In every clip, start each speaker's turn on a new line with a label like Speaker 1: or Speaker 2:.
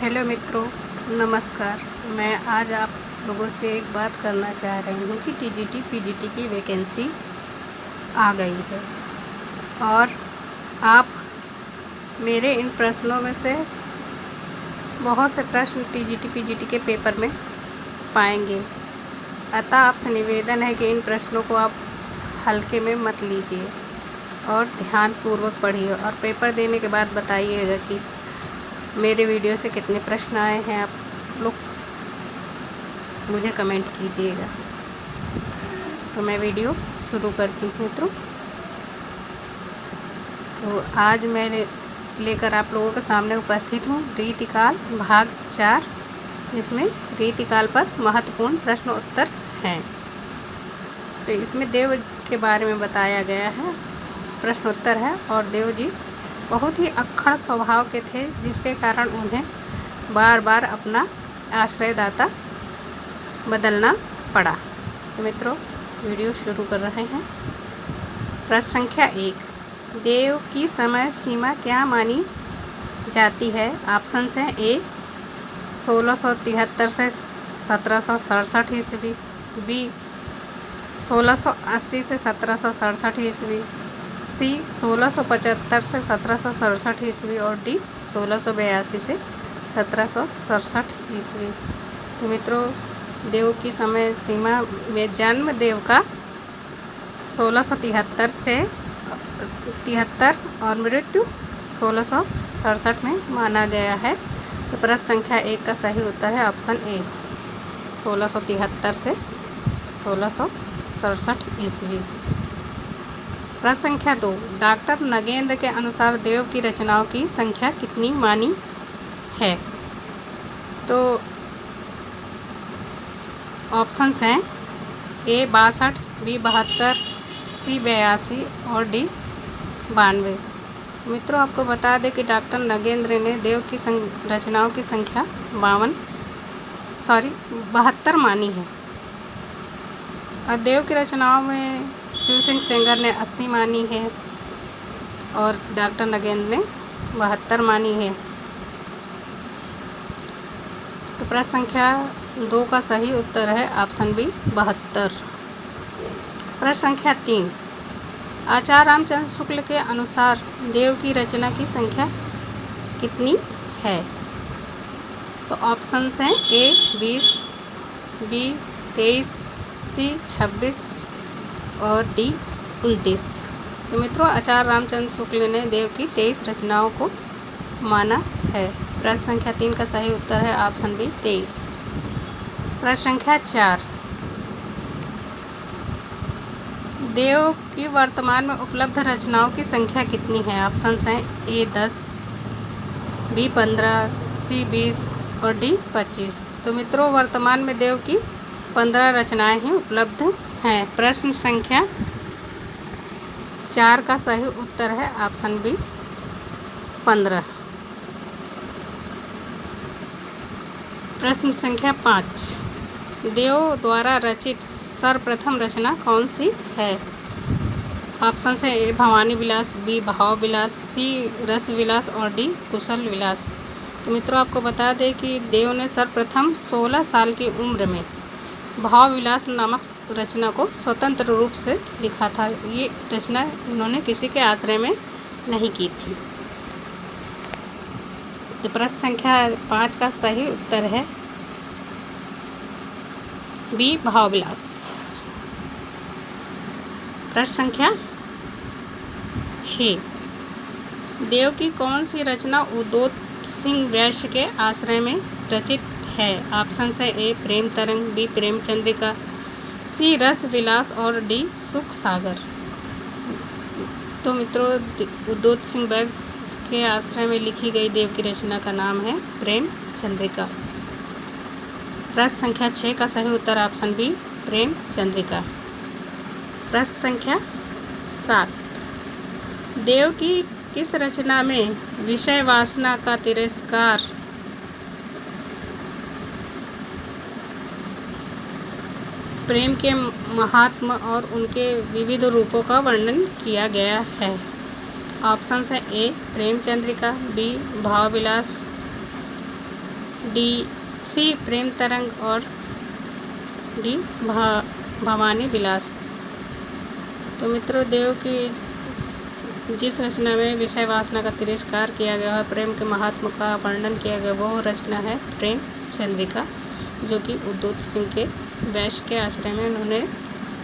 Speaker 1: Hello मित्रों, नमस्कार। मैं आज आप लोगों से एक बात करना चाह रही हूँ कि टीजीटी पीजीटी की वैकेंसी आ गई है और आप मेरे इन प्रश्नों में से बहुत से प्रश्न टीजीटी पीजीटी के पेपर में पाएंगे। अतः आपसे निवेदन है कि इन प्रश्नों को आप हल्के में मत लीजिए और ध्यानपूर्वक पढ़िए और पेपर देने के बाद बताइएगा कि मेरे वीडियो से कितने प्रश्न आए हैं। आप लोग मुझे कमेंट कीजिएगा। तो मैं वीडियो शुरू करती हूँ मित्रों। तो आज मैं लेकर आप लोगों के सामने उपस्थित हूँ रीतिकाल भाग 4, जिसमें रीतिकाल पर महत्वपूर्ण प्रश्न उत्तर हैं। तो इसमें देव के बारे में बताया गया है, प्रश्न उत्तर है। और देव जी बहुत ही अक्खड़ स्वभाव के थे, जिसके कारण उन्हें बार बार अपना आश्रयदाता बदलना पड़ा। तो मित्रों, वीडियो शुरू कर रहे हैं। प्रश्न संख्या 1, देव की समय सीमा क्या मानी जाती है? ऑप्शंस हैं: ए 1673 से 1767 ईस्वी, बी 1680 से 1767 ईस्वी, सी 1675 से 1767 ईस्वी और डी 1682 से 1767 ईस्वी। तो मित्रों, देव की समय सीमा में जन्म देव का 1673 से 73 और मृत्यु 1667 में माना गया है। तो प्रश्न संख्या 1 का सही उत्तर है ऑप्शन ए 1673 से 1667 ईस्वी। प्रश्न संख्या 2, डॉक्टर नगेंद्र के अनुसार देव की रचनाओं की संख्या कितनी मानी है? तो ऑप्शंस हैं: ए 62, बी 72, सी 82 और डी 92। तो मित्रों, आपको बता दें कि डॉक्टर नगेंद्र ने देव की रचनाओं की संख्या 72 मानी है। और देव की रचनाओं में शिव सिंह सेंगर ने 80 मानी है और डॉक्टर नगेंद्र ने 72 मानी है। तो प्रश्न संख्या 2 का सही उत्तर है ऑप्शन बी 72। प्रश्न संख्या 3, आचार्य रामचंद्र शुक्ल के अनुसार देव की रचना की संख्या कितनी है? तो ऑप्शंस हैं: ए 20, बी 23, सी 26 और डी 29। तो मित्रों, आचार्य रामचंद्र शुक्ल ने देव की 23 रचनाओं को माना है। प्रश्न संख्या 3 का सही उत्तर है ऑप्शन बी 23। प्रश्न संख्या 4, देव की वर्तमान में उपलब्ध रचनाओं की संख्या कितनी है? ऑप्शंस हैं: ए 10, बी 15, सी 20 और डी 25। तो मित्रों, वर्तमान में देव की 15 रचनाएं ही उपलब्ध हैं। प्रश्न संख्या 4 का सही उत्तर है ऑप्शन बी 15। प्रश्न संख्या 5, देव द्वारा रचित सर्वप्रथम रचना कौन सी है? ऑप्शन है: ए भवानी विलास, बी भाव विलास, सी रस विलास और डी कुशल विलास। तो मित्रों, आपको बता दें कि देव ने सर्वप्रथम 16 साल की उम्र में भाव विलास नामक रचना को स्वतंत्र रूप से लिखा था। ये रचना इन्होंने किसी के आश्रय में नहीं की थी। तो प्रश्न संख्या 5 का सही उत्तर है बी भाव विलास। प्रश्न संख्या 6, देव की कौन सी रचना उदोत सिंह वैश्य के आश्रय में रचित है? ऑप्शन है: ए प्रेम तरंग, बी प्रेम चंद्रिका, सी रस विलास और डी सुख सागर। तो मित्रों, उदोत सिंह वैश्य के आश्रय में लिखी गई देव की रचना का नाम है प्रेम चंद्रिका। प्रश्न संख्या 6 का सही उत्तर ऑप्शन बी प्रेम चंद्रिका। प्रश्न संख्या 7, देव की किस रचना में विषय वासना का तिरस्कार प्रेम के महात्मा और उनके विविध रूपों का वर्णन किया गया है? ऑप्शंस हैं: ए प्रेम चंद्रिका, बी भाव विलास, डी सी प्रेम तरंग और डी भवानी विलास। तो मित्रों, देव की जिस रचना में विषय वासना का तिरस्कार किया गया है, प्रेम के महात्मा का वर्णन किया गया, वो रचना है प्रेम चंद्रिका, जो कि उद्योत सिंह के वैश्य के आश्रय में उन्होंने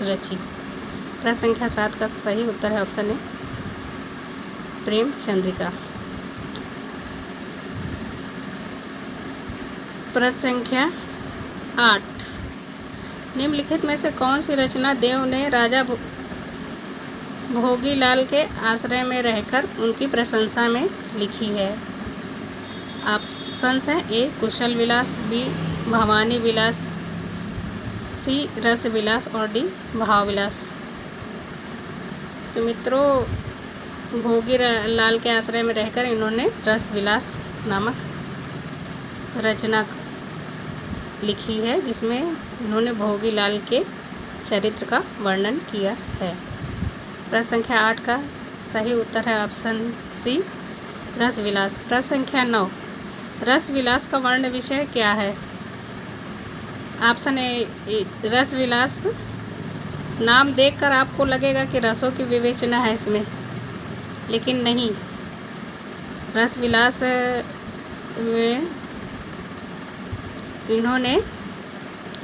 Speaker 1: रची। प्रश्न संख्या 7 का सही उत्तर है ऑप्शन ए, प्रेम चंद्रिका। प्रश्न संख्या 8, निम्नलिखित में से कौन सी रचना देव ने राजा भोगीलाल के आश्रय में रहकर उनकी प्रशंसा में लिखी है? ऑप्शंस हैं ए कुशल विलास, बी भवानी विलास, सी रस विलास और डी भाव विलास। तो मित्रों, भोगीलाल के आश्रय में रहकर इन्होंने रस विलास नामक रचना लिखी है, जिसमें इन्होंने भोगीलाल के चरित्र का वर्णन किया है। प्रश्न संख्या 8 का सही उत्तर है ऑप्शन सी, रस विलास। प्रश्न संख्या 9, रस विलास का वर्ण विषय क्या है? ऑप्शन ए रस विलास। नाम देखकर आपको लगेगा कि रसों की विवेचना है इसमें, लेकिन नहीं। रस विलास में इन्होंने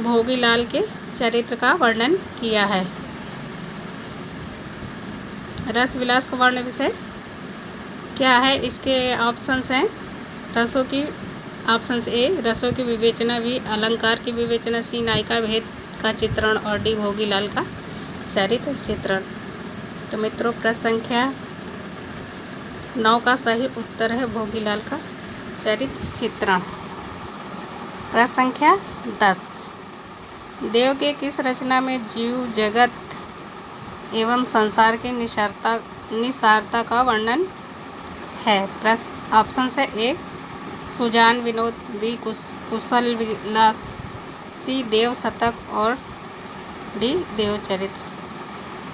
Speaker 1: भोगीलाल के चरित्र का वर्णन किया है। रस विलास का वर्ण विषय क्या है? इसके ऑप्शंस हैं रसों की, ऑप्शंस ए रसों की विवेचना, बी अलंकार की विवेचना, सी नायिका भेद का चित्रण और डी भोगीलाल का चरित्र चित्रण। तो मित्रों, प्रश्न संख्या 9 का सही उत्तर है भोगीलाल का चरित्र चित्रण। प्रश्न संख्या 10, देव के किस रचना में जीव जगत एवं संसार की निसारता का वर्णन है? प्रश्न ऑप्शन है ए सुजान विनोद, बी कुशल विलास, सी देव शतक और डी देव चरित्र।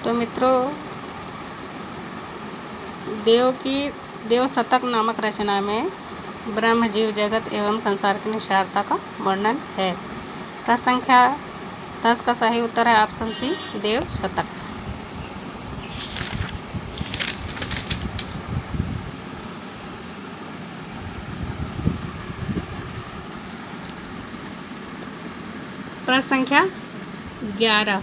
Speaker 1: तो मित्रों, देव शतक नामक रचना में ब्रह्म जीव जगत एवं संसार की निसारता का वर्णन है। प्रश्न संख्या 10 का सही उत्तर है ऑप्शन सी, देव शतक। प्रश्न संख्या 11,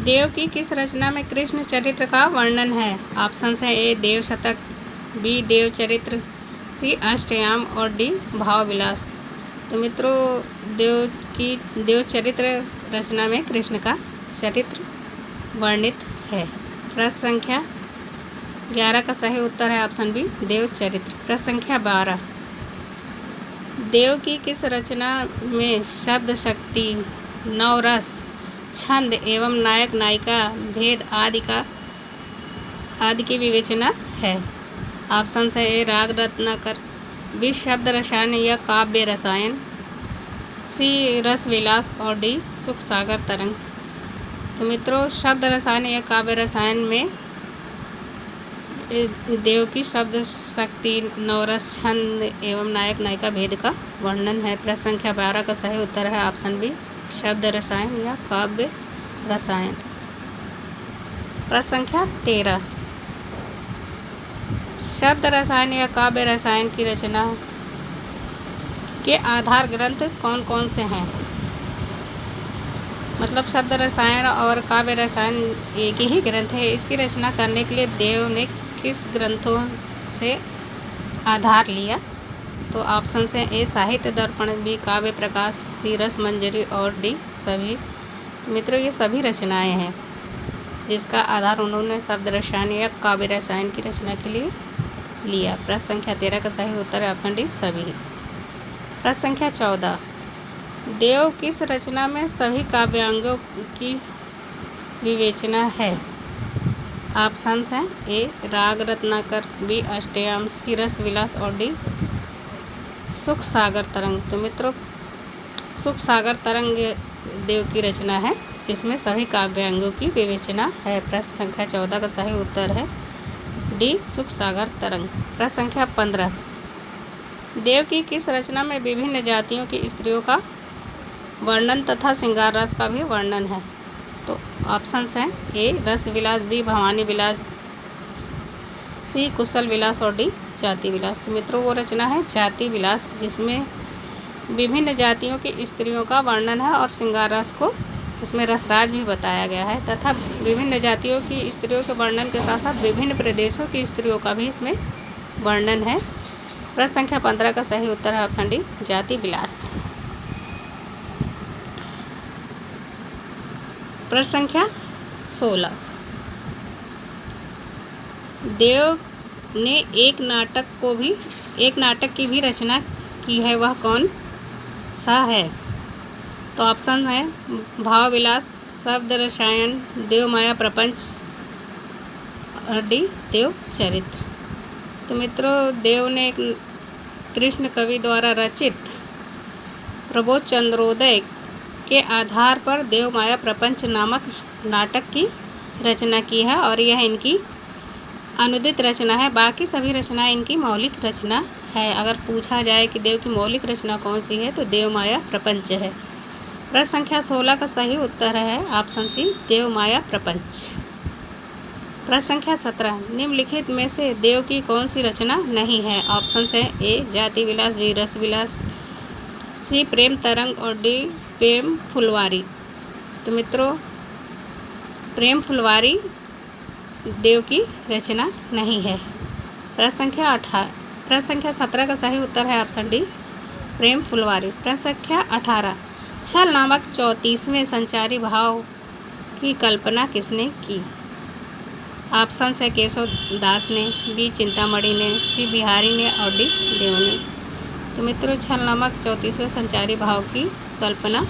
Speaker 1: देव की किस रचना में कृष्ण चरित्र का वर्णन है? ऑप्शन है ए देव शतक, बी देव चरित्र, सी अष्टयाम और डी भाव विलास। तो मित्रों, देव चरित्र रचना में कृष्ण का चरित्र वर्णित है। प्रश्न संख्या 11 का सही उत्तर है ऑप्शन बी, देव चरित्र। प्रश्न संख्या 12, देव की किस रचना में शब्द शक्ति, नवरस, छंद एवं नायक नायिका भेद आदि की विवेचना है? ऑप्शन है ए राग रत्नाकर, बी शब्द रसायन या काव्य रसायन, सी रस विलास और डी सुख सागर तरंग। तो मित्रों, शब्द रसायन या काव्य रसायन में देव की शब्द शक्ति, नवरस, छंद एवं नायक नायिका भेद का वर्णन है। प्रश्न संख्या 12 का सही उत्तर है ऑप्शन बी, शब्द रसायन या काव्य रसायन। प्रश्न संख्या 13, शब्द रसायन या काव्य रसायन की रचना के आधार ग्रंथ कौन कौन से हैं? मतलब शब्द रसायन और काव्य रसायन एक ही ग्रंथ है। इसकी रचना करने के लिए देव ने किस ग्रंथों से आधार लिया? तो ऑप्शन हैं ए साहित्य दर्पण, बी काव्य प्रकाश, सी रस मंजरी और डी सभी। तो मित्रों, ये सभी रचनाएं हैं जिसका आधार उन्होंने शब्द रसायन या काव्य रसायन की रचना के लिए लिया। प्रश्न संख्या 13 का सही उत्तर है ऑप्शन डी सभी। प्रश्न संख्या 14, देव किस रचना में सभी काव्यांगों की विवेचना है? ऑप्शंस हैं ए राग रत्नाकर, बी अष्टयाम, सी रस विलास और डी सुख सागर तरंग। तो मित्रों, सुख सागर तरंग देव की रचना है जिसमें सभी काव्यांगों की विवेचना है। प्रश्न संख्या 14 का सही उत्तर है डी सुख सागर तरंग। प्रश्न संख्या 15, देव की किस रचना में विभिन्न जातियों की स्त्रियों का वर्णन तथा श्रृंगार रस का भी वर्णन है? तो ऑप्शंस हैं ए रस विलास, बी भवानी विलास, सी कुशल विलास और डी जाति विलास। तो मित्रों वो रचना है जाति विलास, जिसमें विभिन्न जातियों की स्त्रियों का वर्णन है और श्रृंगार रस को इसमें रसराज भी बताया गया है, तथा विभिन्न जातियों की स्त्रियों के वर्णन के साथ साथ विभिन्न प्रदेशों की स्त्रियों का भी इसमें वर्णन है। प्रश्न संख्या 15 का सही उत्तर है ऑप्शन डी जाति विलास। प्रश्न संख्या 16, देव ने एक नाटक की भी रचना की है, वह कौन सा है? तो ऑप्शन है भाव विलास, शब्द रसायन, देव माया प्रपंच और डी देव चरित्र। तो मित्रों देव ने एक कृष्ण कवि द्वारा रचित प्रबोध चंद्रोदय के आधार पर देव माया प्रपंच नामक नाटक की रचना की है और यह इनकी अनुदित रचना है। बाकी सभी रचनाएं इनकी मौलिक रचना है। अगर पूछा जाए कि देव की मौलिक रचना कौन सी है तो देव माया प्रपंच है। प्रश्न संख्या 16 का सही उत्तर है ऑप्शन सी देव माया प्रपंच। प्रश्न संख्या 17, निम्नलिखित में से देव की कौन सी रचना नहीं है? ऑप्शन है ए जाति विलास, बी रस विलास, सी प्रेम तरंग और डी प्रेम फुलवारी। तो मित्रों प्रेम फुलवारी देव की रचना नहीं है। प्रश्न संख्या 17 का सही उत्तर है ऑप्शन डी प्रेम फुलवारी। प्रश्न संख्या 18, छल नामक 34वें संचारी भाव की कल्पना किसने की? ऑप्शन है केशव दास ने, बी चिंतामणि ने, सी बिहारी ने और डी देव ने। तो मित्रों छल नामक 34वें संचारी भाव की कल्पना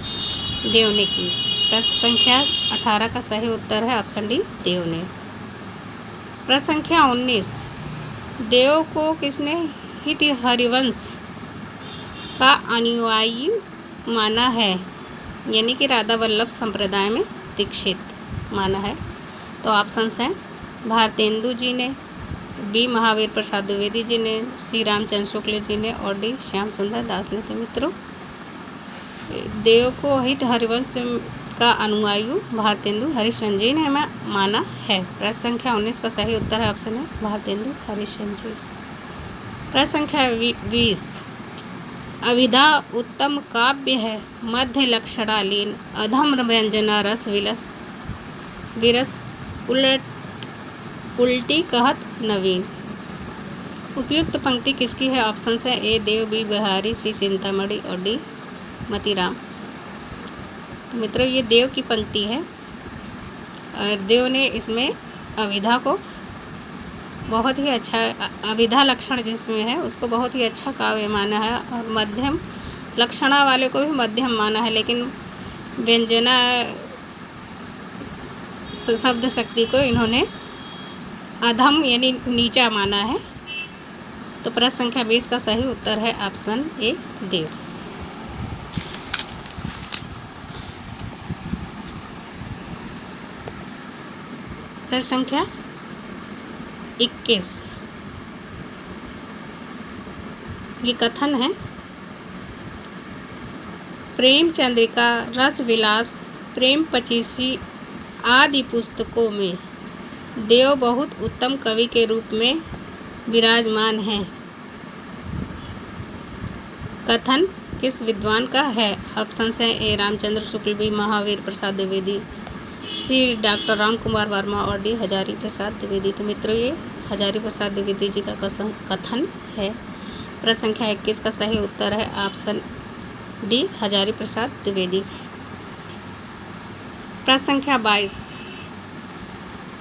Speaker 1: देव ने की। प्रश्न संख्या 18 का सही उत्तर है ऑप्शन डी देव ने। प्रश्न संख्या 19, देव को किसने हित हरिवंश का अनुयायी माना है? यानी कि राधा वल्लभ संप्रदाय में दीक्षित माना है। तो ऑप्शंस हैं भारतेंदु जी ने, बी महावीर प्रसाद द्विवेदी जी ने, सी रामचंद्र शुक्ल जी ने और डी श्याम सुंदर दास ने। तो मित्रों देव को हित हरिवंश का अनुयायी भारतेंदु हरिश्चंद्र जी ने माना है। प्रश्न संख्या 19 का सही उत्तर है ऑप्शन है भारतेंदु हरिश्चंद्र जी। प्रश्न संख्या 20, अविधा उत्तम काव्य है, मध्य लक्षणालीन, अधम व्यंजना रस विरस उल्टी कहत नवीन। उपयुक्त पंक्ति किसकी है? ऑप्शन है ए देव, बी बिहारी, सी चिंतामणि और डी मतीराम। तो मित्रों ये देव की पंक्ति है और देव ने इसमें अविधा को बहुत ही अच्छा, अविधा लक्षण जिसमें है उसको बहुत ही अच्छा काव्य माना है और मध्यम लक्षणा वाले को भी मध्यम माना है, लेकिन व्यंजना शब्द शक्ति को इन्होंने अधम यानी नीचा माना है। तो प्रश्न संख्या 20 का सही उत्तर है ऑप्शन ए देव। प्रश्न संख्या 21, ये कथन है प्रेम चंद्रिका, रस विलास, प्रेम पचीसी आदि पुस्तकों में देव बहुत उत्तम कवि के रूप में विराजमान हैं। कथन किस विद्वान का है? ऑप्शन है ए रामचंद्र शुक्ल, बी महावीर प्रसाद द्विवेदी, सी डॉक्टर राम कुमार वर्मा और डी हजारी प्रसाद द्विवेदी। तो मित्रों ये हजारी प्रसाद द्विवेदी जी का कथन है। प्रश्न संख्या 21 का सही उत्तर है ऑप्शन डी हजारी प्रसाद द्विवेदी। प्रश्न संख्या 22,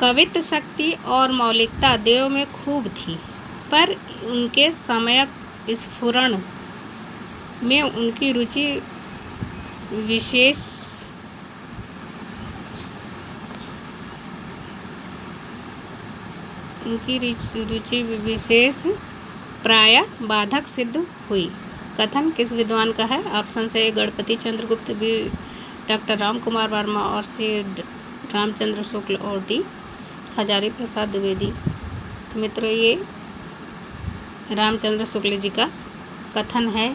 Speaker 1: कवित्व शक्ति और मौलिकता देव में खूब थी, पर उनके समय स्फुरण में उनकी रुचि विशेष प्रायः बाधक सिद्ध हुई। कथन किस विद्वान का है? ऑप्शन से गणपति चंद्रगुप्त, बी डॉक्टर राम कुमार वर्मा और सी रामचंद्र शुक्ल और डी हजारी प्रसाद द्विवेदी। तो मित्रों ये रामचंद्र शुक्ल जी का कथन है।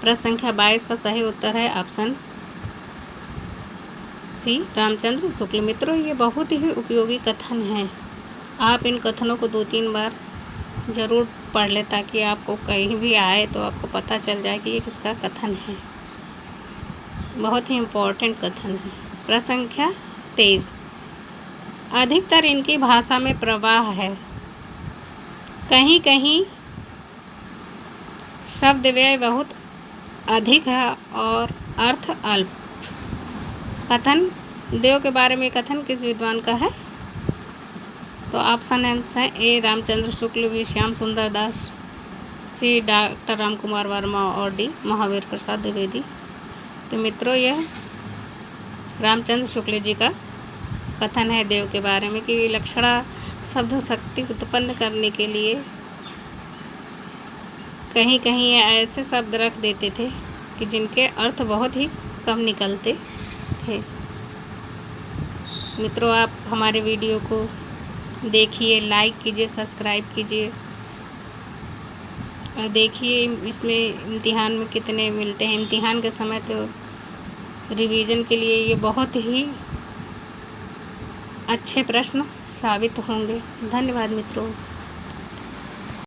Speaker 1: प्रश्न संख्या 22 का सही उत्तर है ऑप्शन सी, रामचंद्र शुक्ल। मित्रों, ये बहुत ही उपयोगी कथन है। आप इन कथनों को 2-3 बार ज़रूर पढ़ लें ताकि आपको कहीं भी आए तो आपको पता चल जाए कि ये किसका कथन है। बहुत ही इम्पोर्टेंट कथन है। प्रश्न संख्या 23, अधिकतर इनकी भाषा में प्रवाह है, कहीं कहीं शब्द व्यय बहुत अधिक है और अर्थ अल्प। कथन देव के बारे में कथन किस विद्वान का है? तो ऑप्शन है ए, रामचंद्र शुक्ल, बी, श्याम सुंदर दास, सी, डॉक्टर राम कुमार वर्मा और डी, महावीर प्रसाद द्विवेदी। तो मित्रों, यह रामचंद्र शुक्ल जी का कथन है देव के बारे में कि लक्षणा शब्द शक्ति उत्पन्न करने के लिए कहीं कहीं ऐसे शब्द रख देते थे कि जिनके अर्थ बहुत ही कम निकलते थे। मित्रों, आप हमारे वीडियो को देखिए, लाइक कीजिए, सब्सक्राइब कीजिए और देखिए इसमें इम्तिहान में कितने मिलते हैं। इम्तिहान के समय तो रिवीजन के लिए ये बहुत ही अच्छे प्रश्न साबित होंगे। धन्यवाद मित्रों।